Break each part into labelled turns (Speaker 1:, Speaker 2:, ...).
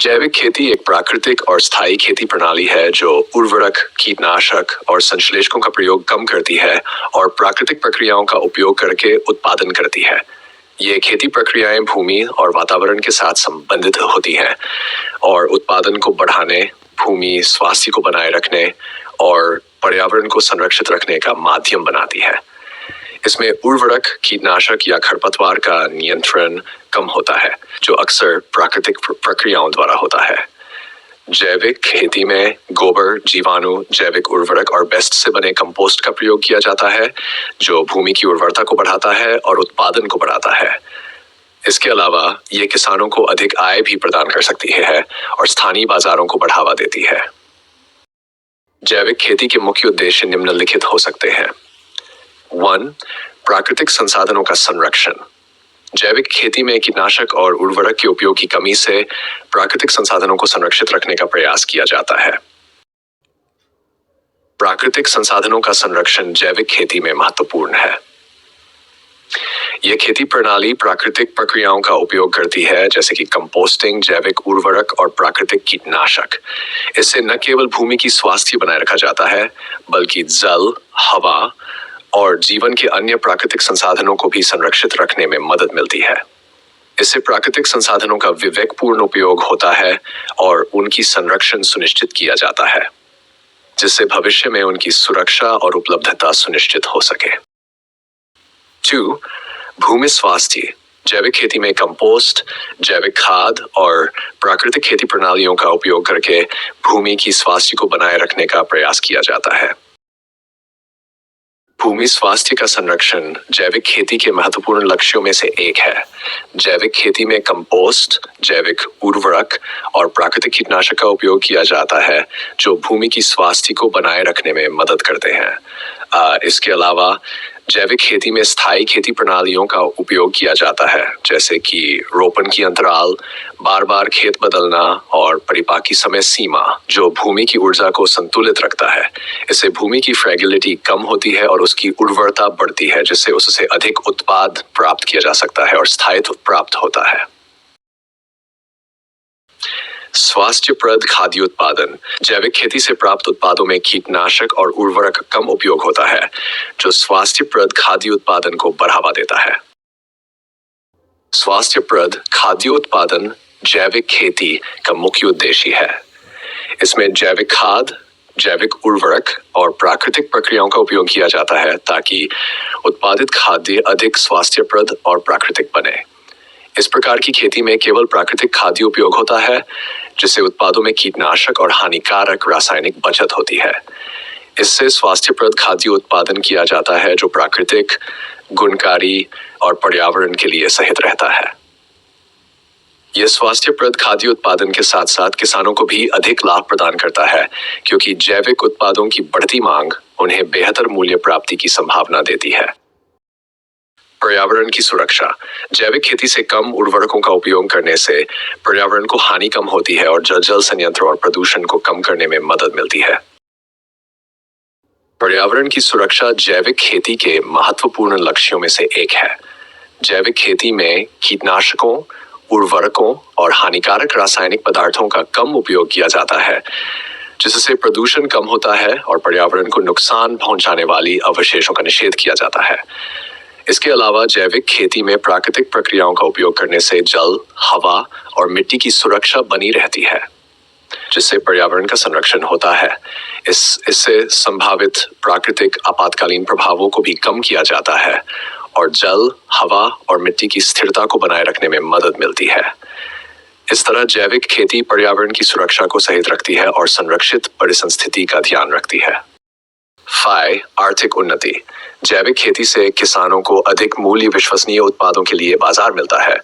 Speaker 1: जैविक खेती एक प्राकृतिक और स्थायी खेती प्रणाली है जो उर्वरक, कीटनाशक और संश्लेषकों का प्रयोग कम करती है और प्राकृतिक प्रक्रियाओं का उपयोग करके उत्पादन करती है। ये खेती प्रक्रियाएं भूमि और वातावरण के साथ संबंधित होती हैं और उत्पादन को बढ़ाने, भूमि स्वास्थ्य को बनाए रखने और पर्यावरण को संरक्षित रखने का माध्यम बनाती है। इसमें उर्वरक, कीटनाशक या खरपतवार का नियंत्रण कम होता है, जो अक्सर प्राकृतिक प्रक्रियाओं द्वारा होता है। जैविक खेती में गोबर, जीवाणु, जैविक उर्वरक और बेस्ट से बने कंपोस्ट का प्रयोग किया जाता है, जो भूमि की उर्वरता को बढ़ाता है और उत्पादन को बढ़ाता है। इसके अलावा ये किसानों को अधिक आय भी प्रदान कर सकती है और स्थानीय बाजारों को बढ़ावा देती है। जैविक खेती के मुख्य उद्देश्य निम्नलिखित हो सकते हैं। 1. प्राकृतिक संसाधनों का संरक्षण। जैविक खेती में कीटनाशक और उर्वरक के उपयोग की कमी से प्राकृतिक संसाधनों को संरक्षित रखने का प्रयास किया जाता है। प्राकृतिक संसाधनों का संरक्षण जैविक खेती में महत्वपूर्ण है। यह खेती प्रणाली प्राकृतिक प्रक्रियाओं का उपयोग करती है, जैसे कि कंपोस्टिंग, जैविक उर्वरक और प्राकृतिक कीटनाशक। इससे न केवल भूमि की स्वास्थ्य बनाए रखा जाता है, बल्कि जल, हवा और जीवन के अन्य प्राकृतिक संसाधनों को भी संरक्षित रखने में मदद मिलती है। इससे प्राकृतिक संसाधनों का विवेकपूर्ण उपयोग होता है और उनकी संरक्षण सुनिश्चित किया जाता है, जिससे भविष्य में उनकी सुरक्षा और उपलब्धता सुनिश्चित हो सके। 2. भूमि स्वास्थ्य। जैविक खेती में कंपोस्ट, जैविक खाद और प्राकृतिक खेती प्रणालियों का उपयोग करके भूमि की स्वास्थ्य को बनाए रखने का प्रयास किया जाता है। भूमि स्वास्थ्य का संरक्षण जैविक खेती के महत्वपूर्ण लक्ष्यों में से एक है। जैविक खेती में कंपोस्ट, जैविक उर्वरक और प्राकृतिक कीटनाशक का उपयोग किया जाता है, जो भूमि की स्वास्थ्य को बनाए रखने में मदद करते हैं। इसके अलावा जैविक खेती में स्थायी खेती प्रणालियों का उपयोग किया जाता है, जैसे कि रोपण की अंतराल, बार बार खेत बदलना और परिपाकी समय सीमा, जो भूमि की ऊर्जा को संतुलित रखता है। इससे भूमि की फ्रैगिलिटी कम होती है और उसकी उर्वरता बढ़ती है, जिससे उससे अधिक उत्पाद प्राप्त किया जा सकता है और स्थायित्व प्राप्त होता है। स्वास्थ्यप्रद खाद्य उत्पादन। जैविक खेती से प्राप्त उत्पादों में कीटनाशक और उर्वरक का कम उपयोग होता है, जो स्वास्थ्यप्रद खाद्य उत्पादन को बढ़ावा देता है। स्वास्थ्यप्रद खाद्य उत्पादन जैविक खेती का मुख्य उद्देश्य है। इसमें जैविक खाद, जैविक उर्वरक और प्राकृतिक प्रक्रियाओं का उपयोग किया जाता है, ताकि उत्पादित खाद्य अधिक स्वास्थ्यप्रद और प्राकृतिक बने। इस प्रकार की खेती में केवल प्राकृतिक खाद्य उपयोग होता है, जिससे उत्पादों में कीटनाशक और हानिकारक रासायनिक बचत होती है। इससे स्वास्थ्यप्रद खाद्य उत्पादन किया जाता है, जो प्राकृतिक, गुणकारी और पर्यावरण के लिए सहित रहता है। यह स्वास्थ्यप्रद खाद्य उत्पादन के साथ साथ किसानों को भी अधिक लाभ प्रदान करता है, क्योंकि जैविक उत्पादों की बढ़ती मांग उन्हें बेहतर मूल्य प्राप्ति की संभावना देती है। पर्यावरण की सुरक्षा। जैविक खेती से कम उर्वरकों का उपयोग करने से पर्यावरण को हानि कम होती है और जल संयंत्र और प्रदूषण को कम करने में मदद मिलती है। पर्यावरण की सुरक्षा जैविक खेती के महत्वपूर्ण लक्ष्यों में से एक है। जैविक खेती में कीटनाशकों, उर्वरकों और हानिकारक रासायनिक पदार्थों का कम उपयोग किया जाता है, जिससे प्रदूषण कम होता है और पर्यावरण को नुकसान पहुंचाने वाली अवशेषों का निषेध किया जाता है। इसके अलावा जैविक खेती में प्राकृतिक प्रक्रियाओं का उपयोग करने से जल, हवा और मिट्टी की सुरक्षा बनी रहती है, जिससे पर्यावरण का संरक्षण होता है। इससे संभावित प्राकृतिक आपातकालीन प्रभावों को भी कम किया जाता है और जल, हवा और मिट्टी की स्थिरता को बनाए रखने में मदद मिलती है। इस तरह जैविक खेती पर्यावरण की सुरक्षा को सहित रखती है और संरक्षित परिसंस्थिति का ध्यान रखती है। 5. आर्थिक उन्नति। जैविक खेती से किसानों को अधिक मूल्य विश्वसनीय उत्पादों के लिए बाजार मिलता है,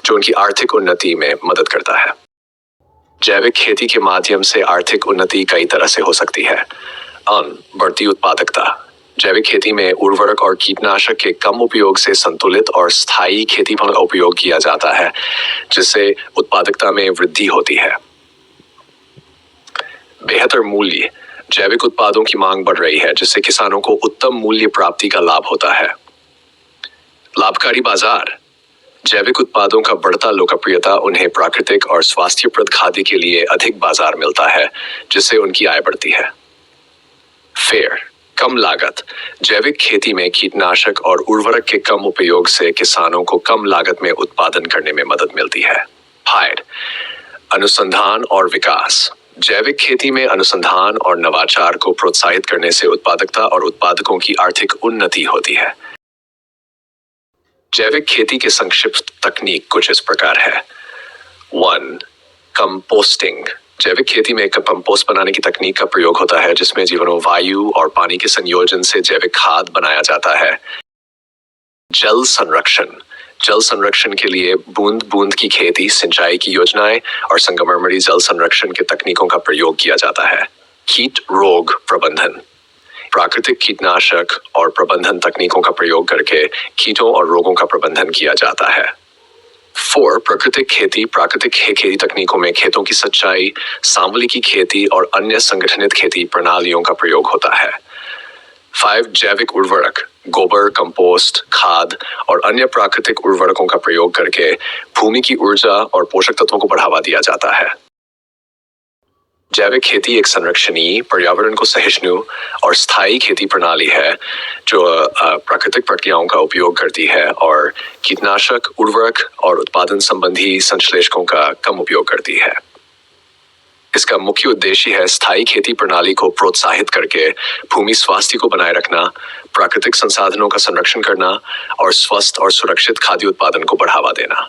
Speaker 1: जो उनकी आर्थिक उन्नति में मदद करता है। जैविक खेती के माध्यम से आर्थिक उन्नति कई तरह से हो सकती है। बढ़ती उत्पादकता। जैविक खेती में उर्वरक और कीटनाशक के कम उपयोग से संतुलित और स्थायी खेती का उपयोग किया जाता है, जिससे उत्पादकता में वृद्धि होती है। बेहतर मूल्य। जैविक उत्पादों की मांग बढ़ रही है, जिससे किसानों को उत्तम मूल्य प्राप्ति का लाभ होता है। लाभकारी बाजार। जैविक उत्पादों का बढ़ता लोकप्रियता उन्हें प्राकृतिक और स्वास्थ्यप्रद खाद्य के लिए अधिक बाजार मिलता है, जिससे उनकी आय बढ़ती है। फेयर, कम लागत। जैविक खेती में कीटनाशक और उर्वरक के कम उपयोग से किसानों को कम लागत में उत्पादन करने में मदद मिलती है। हाइड, अनुसंधान और विकास। जैविक खेती में अनुसंधान और नवाचार को प्रोत्साहित करने से उत्पादकता और उत्पादकों की आर्थिक उन्नति होती है। जैविक खेती के संक्षिप्त तकनीक कुछ इस प्रकार है। 1. कंपोस्टिंग। जैविक खेती में कंपोस्ट बनाने की तकनीक का प्रयोग होता है, जिसमें जीवाणु, वायु और पानी के संयोजन से जैविक खाद बनाया जाता है। जल संरक्षण। जल संरक्षण के लिए बूंद बूंद की खेती, सिंचाई की योजनाएं और संगमरमरी जल संरक्षण के तकनीकों का प्रयोग किया जाता है। कीट रोग प्रबंधन। प्राकृतिक कीटनाशक और प्रबंधन तकनीकों का प्रयोग करके कीटों और रोगों का प्रबंधन किया जाता है। 4. प्राकृतिक खेती। प्राकृतिक खेती तकनीकों में खेतों की सिंचाई, सांवली की खेती और अन्य संगठनित खेती प्रणालियों का प्रयोग होता है। 5. जैविक उर्वरक। गोबर, कंपोस्ट, खाद और अन्य प्राकृतिक उर्वरकों का प्रयोग करके भूमि की ऊर्जा और पोषक तत्वों को बढ़ावा दिया जाता है। जैविक खेती एक संरक्षणीय, पर्यावरण को सहिष्णु और स्थायी खेती प्रणाली है जो प्राकृतिक प्रक्रियाओं का उपयोग करती है और कीटनाशक, उर्वरक और उत्पादन संबंधी संश्लेषकों का कम उपयोग करती है। इसका मुख्य उद्देश्य है स्थायी खेती प्रणाली को प्रोत्साहित करके भूमि स्वास्थ्य को बनाए रखना, प्राकृतिक संसाधनों का संरक्षण करना और स्वस्थ और सुरक्षित खाद्य उत्पादन को बढ़ावा देना।